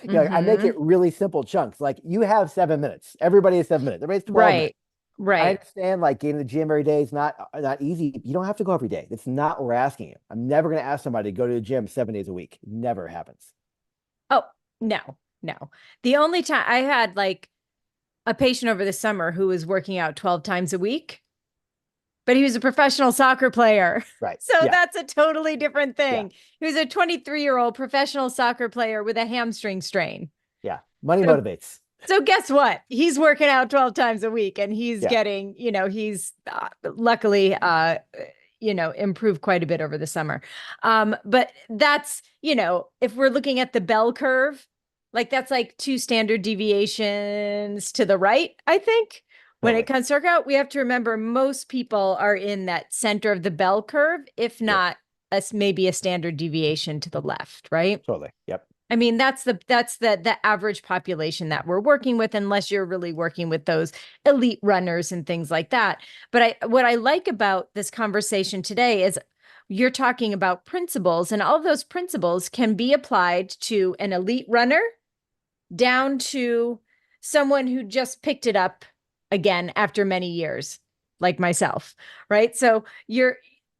I make Hmm. it really simple chunks. Like, you have 7 minutes. Everybody has 7 minutes. Everybody's 12 minutes. Right. I Right. understand, like, getting to the gym every day is not easy. You don't have to go every day. It's not what we're asking you. I'm never going to ask somebody to go to the gym 7 days a week. It never happens. Oh, no, no. The only time I had like a patient over the summer who was working out 12 times a week, but he was a professional soccer player. Right. So Yeah. that's a totally different Yeah. thing. He was a 23-year-old professional soccer player with a hamstring strain. Yeah. Money So, motivates. so guess what? He's working out 12 times a week and he's Yeah. getting, he's luckily, improved quite a bit over the summer. But that's, if we're looking at the bell curve, like that's like 2 standard deviations to the right, I think. When it Totally. comes to workout, we have to remember most people are in that center of the bell curve, if Yep. not maybe a standard deviation to the left, right? Totally. Yep. I mean, that's the average population that we're working with, unless you're really working with those elite runners and things like that. But what I like about this conversation today is you're talking about principles, and all of those principles can be applied to an elite runner down to someone who just picked it up again after many years, like myself, right? So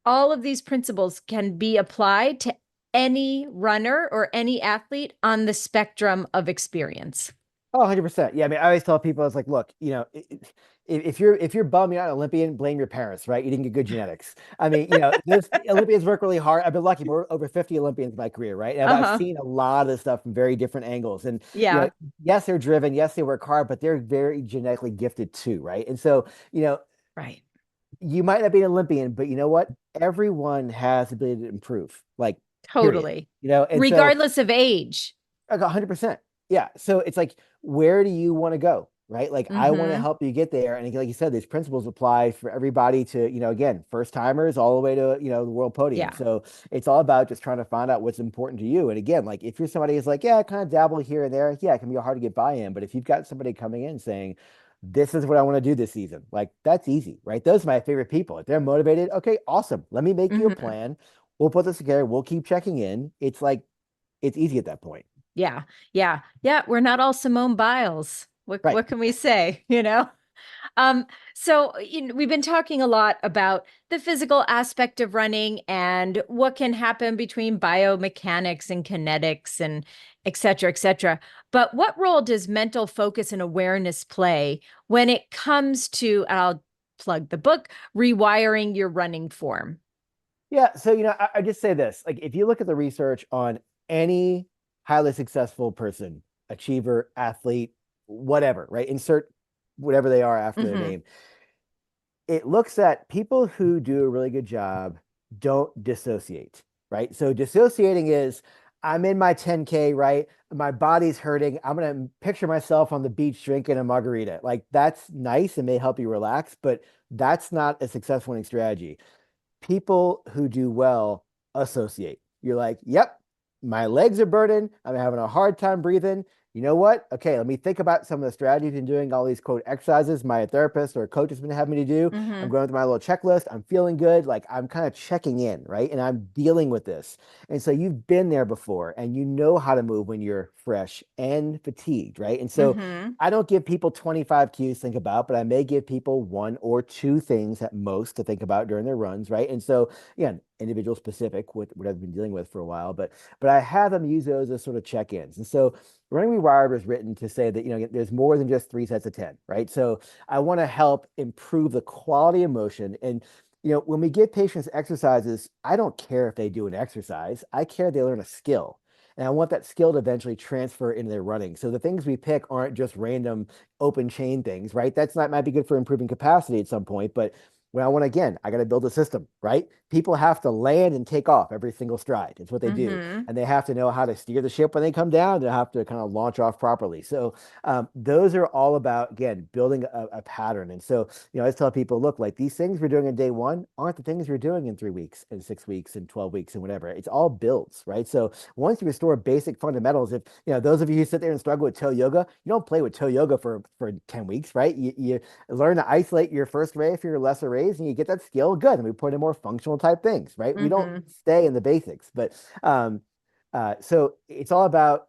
all of these principles can be applied to any runner or any athlete on the spectrum of experience. Oh, 100%. Yeah, I mean, I always tell people, it's like, look, if you're bummed you're not an Olympian, blame your parents, right? You didn't get good genetics. I mean, those Olympians work really hard. I've been lucky, but over 50 Olympians in my career, right? And I've Uh-huh. seen a lot of this stuff from very different angles. And, Yeah. yes, they're driven, yes, they work hard, but they're very genetically gifted too, right? And so, Right. you might not be an Olympian, but you know what? Everyone has the ability to improve, like, period. Totally. And so Regardless of age. like 100%. Yeah. So it's like, where do you want to go? Right. Like, I want to Mm-hmm. help you get there. And like you said, these principles apply for everybody to, again, first timers all the way to, the world podium. Yeah. So it's all about just trying to find out what's important to you. And again, like, if you're somebody who's like, yeah, I kind of dabble here and there, yeah, it can be hard to get buy-in. But if you've got somebody coming in saying, this is what I want to do this season, like, that's easy, right? Those are my favorite people. If they're motivated, okay, awesome. Let me make you a Mm-hmm. plan. We'll put this together. We'll keep checking in. It's like, it's easy at that point. Yeah. Yeah. Yeah. We're not all Simone Biles. What Right. what can we say, you know? Um, so we've been talking a lot about the physical aspect of running and what can happen between biomechanics and kinetics and et cetera, et cetera. But what role does mental focus and awareness play when it comes to, I'll plug the book, rewiring your running form? Yeah, so I just say this. Like, if you look at the research on any highly successful person, achiever, athlete, whatever, right? Insert whatever they are after their Hmm. name. It looks at people who do a really good job don't dissociate, right? So dissociating is, I'm in my 10K, right? My body's hurting. I'm gonna picture myself on the beach drinking a margarita. Like, that's nice and may help you relax, but that's not a successful winning strategy. People who do well associate. You're like, yep, my legs are burning. I'm having a hard time breathing. You know what? Okay, let me think about some of the strategies and doing all these quote exercises my therapist or coach has been having me to do. I'm Hmm. going through my little checklist. I'm feeling good. Like, I'm kind of checking in, right? And I'm dealing with this. And so you've been there before and you know how to move when you're fresh and fatigued, right? And so Hmm. I don't give people 25 cues to think about, but I may give people one or two things at most to think about during their runs, right? And so, again, individual specific with what I've been dealing with for a while, but I have them use those as sort of check-ins. And so Running Rewired was written to say that, there's more than just three sets of 10, right? So I want to help improve the quality of motion. And when we give patients exercises, I don't care if they do an exercise. I care they learn a skill. And I want that skill to eventually transfer into their running. So the things we pick aren't just random open chain things, right? That's not might be good for improving capacity at some point, but when I want, again, I got to build a system, right? People have to land and take off every single stride. It's what they do. Hmm. And they have to know how to steer the ship when they come down. They have to kind of launch off properly. So those are all about, again, building a pattern. And so, I just tell people, look, like, these things we're doing in day one aren't the things you're doing in 3 weeks and 6 weeks and 12 weeks and whatever. It's all builds, right? So once you restore basic fundamentals, if those of you who sit there and struggle with toe yoga, you don't play with toe yoga for 10 weeks, right? You learn to isolate your first ray for your lesser rays and you get that skill, good. And we put in more functional type things, right? We don't Hmm. stay in the basics, but um so it's all about,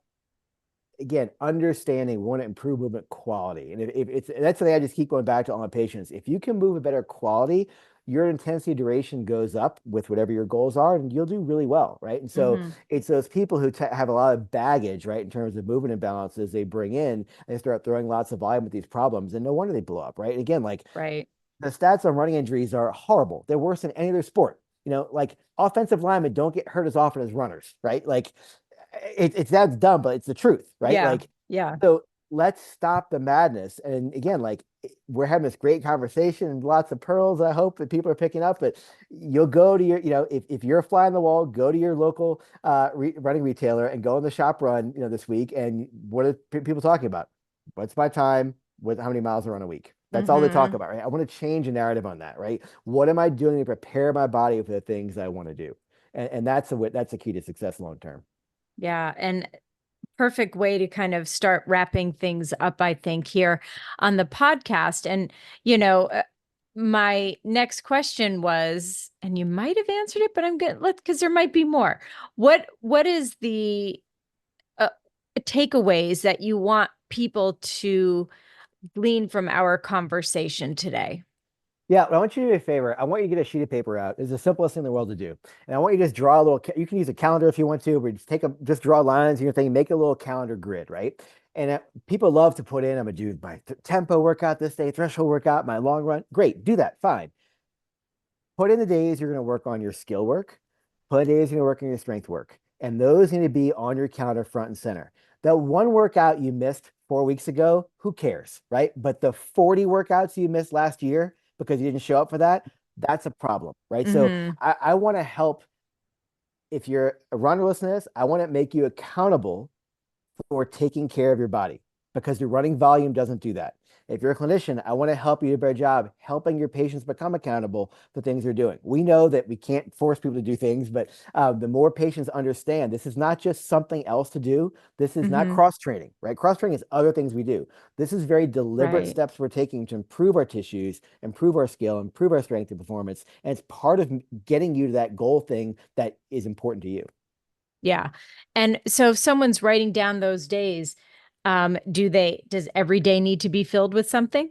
again, understanding, we want to improve movement quality. And if it's that's something I just keep going back to all my patients. If you can move a better quality, your intensity duration goes up with whatever your goals are, and you'll do really well, right? And so Hmm. it's those people who have a lot of baggage, right, in terms of movement imbalances they bring in, and they start throwing lots of volume with these problems, and no wonder they blow up, right? And again, like, Right. the stats on running injuries are horrible. They're worse than any other sport. Like, offensive linemen don't get hurt as often as runners, right? Like, it's that's dumb, but it's the truth, right? Yeah. Like, Yeah. so let's stop the madness. And again, like, we're having this great conversation and lots of pearls, I hope that people are picking up. But you'll go to your, if you're a fly on the wall, go to your local running retailer and go on the shop run, this week. And what are people talking about? What's my time? How many miles I run a week? That's all they talk Hmm. about, right? I want to change the narrative on that, right? What am I doing to prepare my body for the things I want to do? And that's a key to success long term. Yeah. And perfect way to kind of start wrapping things up, I think, here on the podcast. And, you know, uh, my next question was, and you might have answered it, but I'm good. Because there might be more. What is the uh, takeaways that you want people to glean from our conversation today? Yeah, I want you to do a favor. I want you to get a sheet of paper out. It's the simplest thing in the world to do. And I want you to just draw a little, you can use a calendar if you want to, but just draw lines in your thing, make a little calendar grid, right? And people love to put in, I'm gonna do my tempo workout this day, threshold workout, my long run. Great, do that, fine. Put in the days you're going to work on your skill work, put in the days you're going to work on your strength work. And those need to be on your calendar front and center. That one workout you missed 4 weeks ago, who cares, right? But the 40 workouts you missed last year because you didn't show up for that, that's a problem, right? So Hmm. I want to help. If you're a runner listening to this, I want to make you accountable for taking care of your body because your running volume doesn't do that. If you're a clinician, I want to help you do a better job helping your patients become accountable for things they're doing. We know that we can't force people to do things, but the more patients understand this is not just something else to do. This is not Hmm. cross training, right? Cross training is other things we do. This is very deliberate Right. steps we're taking to improve our tissues, improve our skill, improve our strength and performance. And it's part of getting you to that goal thing that is important to you. Yeah. And so if someone's writing down those days, does every day need to be filled with something?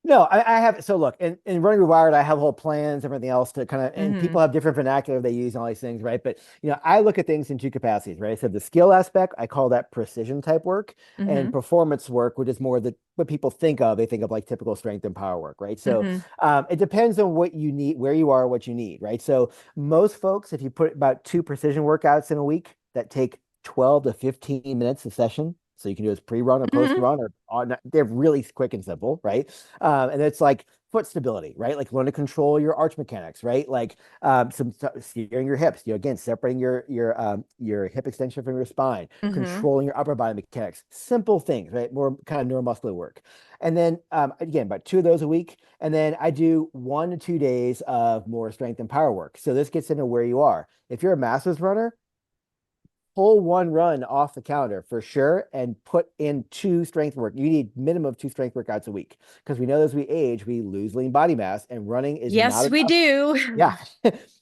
No, I have. So look, in running Rewired, I have whole plans, everything else to kind of, and Hmm. people have different vernacular they use and all these things, right? But I look at things in two capacities, right? So the skill aspect, I call that precision type work, and Hmm. performance work, which is more the what people think of. They think of like typical strength and power work, right? So Hmm. it depends on what you need, where you are, what you need, right? So most folks, if you put about two precision workouts in a week that take 12 to 15 minutes a session. So you can do this pre-run or Hmm. post-run or on, they're really quick and simple, right? And it's like foot stability, right? Like learn to control your arch mechanics, right? Like some steering your hips, again, separating your hip extension from your spine, Hmm. controlling your upper body mechanics, simple things, right? More kind of neuromuscular work. And then again, about two of those a week. And then I do 1 to 2 days of more strength and power work. So this gets into where you are. If you're a masters runner, pull one run off the calendar for sure and put in two strength work. You need minimum of two strength workouts a week because we know as we age, we lose lean body mass and running is not Yes, we enough. do. Yeah,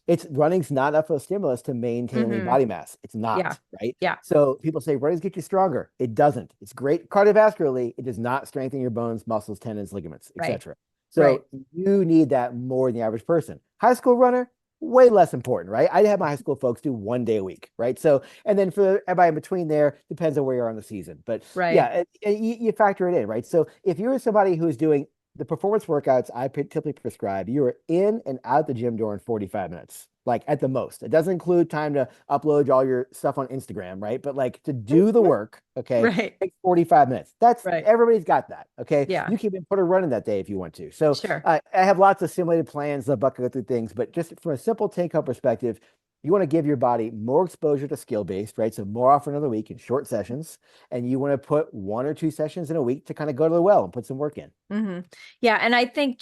it's running's not enough of a stimulus to maintain lean Hmm. body mass. It's Yeah. not, right? Yeah. So people say running's get you stronger. It doesn't. It's great cardiovascularly. It does not strengthen your bones, muscles, tendons, ligaments, Right. etc. Right. So you need that more than the average person. High school runner, way less important, right? I have my high school folks do 1 day a week, right? So, and then for everybody in between there, depends on where you are in the season. But Right. yeah, you factor it in, right? So if you're somebody who's doing the performance workouts I typically prescribe, you are in and out the gym during 45 minutes, like at the most. It doesn't include time to upload all your stuff on Instagram, right? But like to do the work, okay, Right. takes 45 minutes. That's Right. everybody's got that, okay? Yeah. You can even put a run in that day if you want to. So Sure. I have lots of simulated plans that bucket go through things, but just from a simple take home perspective, you want to give your body more exposure to skill based, right? So more often in the week in short sessions, and you want to put 1 or 2 sessions in a week to kind of go to the well and put some work in. Hmm. Yeah. And I think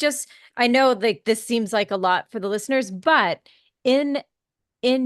I know like this seems like a lot for the listeners, but in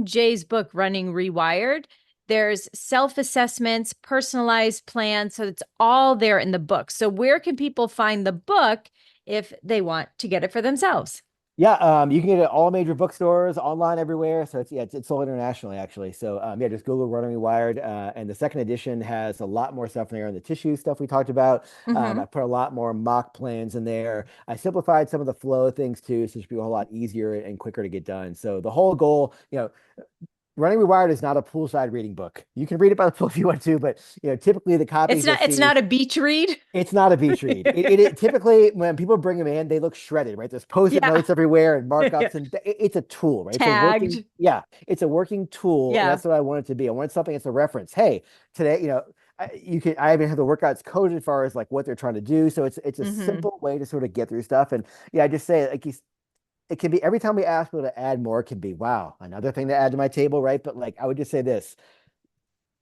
Jay's book, Running Rewired, there's self-assessments, personalized plans. So it's all there in the book. So where can people find the book if they want to get it for themselves? Yeah, you can get it at all major bookstores, online everywhere. So it's sold internationally actually. So yeah, just Google Running Rewired, and the second edition has a lot more stuff in there on the tissue stuff we talked about. Hmm. I put a lot more mock plans in there. I simplified some of the flow things too, so it should be a whole lot easier and quicker to get done. So the whole goal, Running Rewired is not a poolside reading book. You can read it by the pool if you want to, but typically the copies you'll It's see, not a beach read. it's not a beach read. It typically when people bring them in, they look shredded, right? There's post-it Yeah. notes everywhere and Yeah. markups, and it's a tool, right? Tagged. It's a working tool, and Yeah. that's what I want it to be. I want something that's a reference. Hey, today, I even have the workouts coded as far as like what they're trying to do. So it's a Hmm. simple way to sort of get through stuff. And yeah, I just say like it can be every time we ask people to add more, it can be wow, another thing to add to my table, right? But like I would just say this,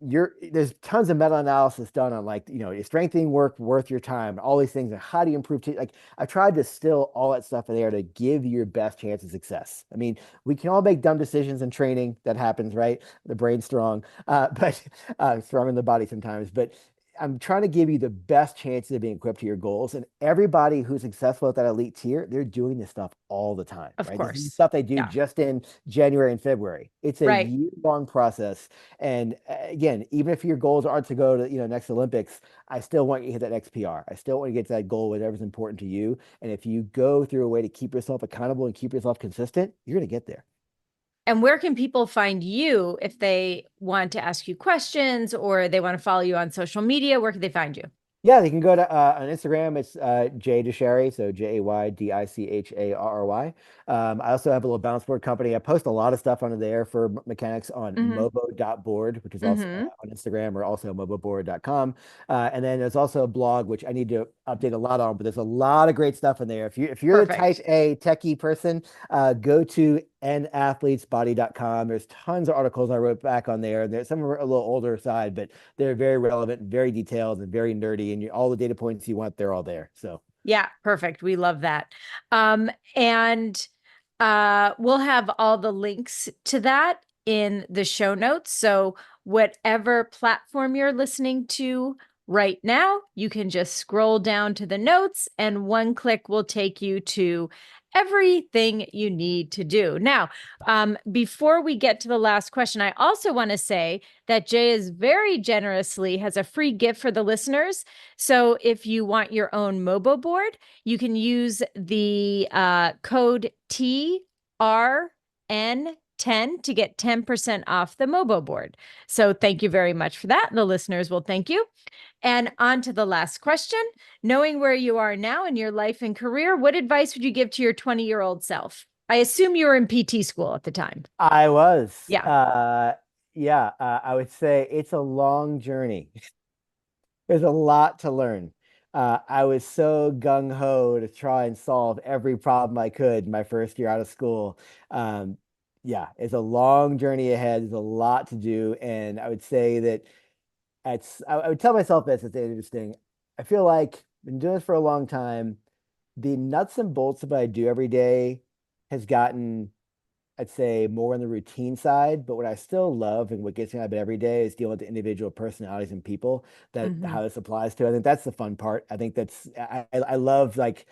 there's tons of meta-analysis done on like is strengthening work worth your time, all these things, and how do you improve like I tried to distill all that stuff in there to give you your best chance of success. I mean, we can all make dumb decisions in training, that happens, right? The brain's strong, but strong in the body sometimes, but I'm trying to give you the best chances of being equipped to your goals. And everybody who's successful at that elite tier, they're doing this stuff all the time, Of right? This is course. stuff they do Yeah. just in January and February. It's a Right. year-long process. And again, even if your goals aren't to go to, next Olympics, I still want you to hit that next PR. I still want you to get to that goal, whatever's important to you. And if you go through a way to keep yourself accountable and keep yourself consistent, you're going to get there. And where can people find you if they want to ask you questions or they want to follow you on social media? Where can they find you? Yeah, you can go to on Instagram. It's Jay Dicharry, so Jaydicharry. I also have a little bounce board company. I post a lot of stuff on there for mechanics on Mm-hmm. mobo.board, which is also Mm-hmm. on Instagram, or also moboboard.com. And then there's also a blog which I need to update a lot on, but there's a lot of great stuff in there. If you're the type Perfect. A techie person, go to nathletesbody.com. There's tons of articles I wrote back on there. Some are a little older side, but they're very relevant, very detailed, and very nerdy. And all the data points you want, they're all there. So Yeah, perfect. We love that. And we'll have all the links to that in the show notes. So whatever platform you're listening to right now, you can just scroll down to the notes and one click will take you to everything you need to do. Now, before we get to the last question, I also want to say that Jay is very generously has a free gift for the listeners. So if you want your own Mobo board, you can use the code TRN10 to get 10% off the Mobo board. So thank you very much for that. The listeners will thank you. And on to the last question. Knowing where you are now in your life and career, what advice would you give to your 20-year-old self? I assume you were in PT school at the time. I was, Yeah. yeah, I would say it's a long journey. There's a lot to learn. I was so gung ho to try and solve every problem I could my first year out of school. Um, yeah, it's a long journey ahead. There's a lot to do, and I would say that I would tell myself this at the end of this thing. I feel like I've been doing this for a long time. The nuts and bolts of what I do every day has gotten, I'd say, more on the routine side, but what I still love and what gets me out of bed every day is dealing with the individual personalities and people that Mm-hmm. how this applies to. I think that's the fun part. I think that's I love like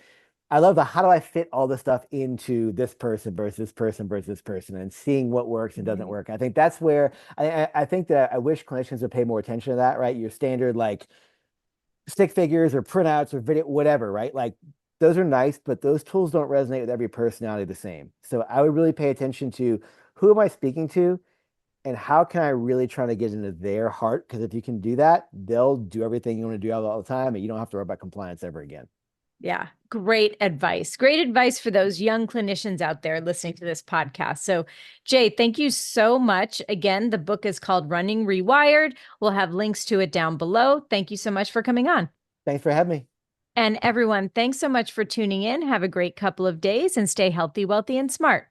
I love the how do I fit all this stuff into this person versus this person versus this person and seeing what works and doesn't Right. work. I think that's where I think that I wish clinicians would pay more attention to that, right? Your standard like stick figures or printouts or video, whatever, right? Like those are nice, but those tools don't resonate with every personality the same. So I would really pay attention to who am I speaking to and how can I really try to get into their heart? Because if you can do that, they'll do everything you want to do all the time, and you don't have to worry about compliance ever again. Yeah, great advice. Great advice for those young clinicians out there listening to this podcast. So, Jay, thank you so much. Again, the book is called Running Rewired. We'll have links to it down below. Thank you so much for coming on. Thanks for having me. And everyone, thanks so much for tuning in. Have a great couple of days and stay healthy, wealthy, and smart.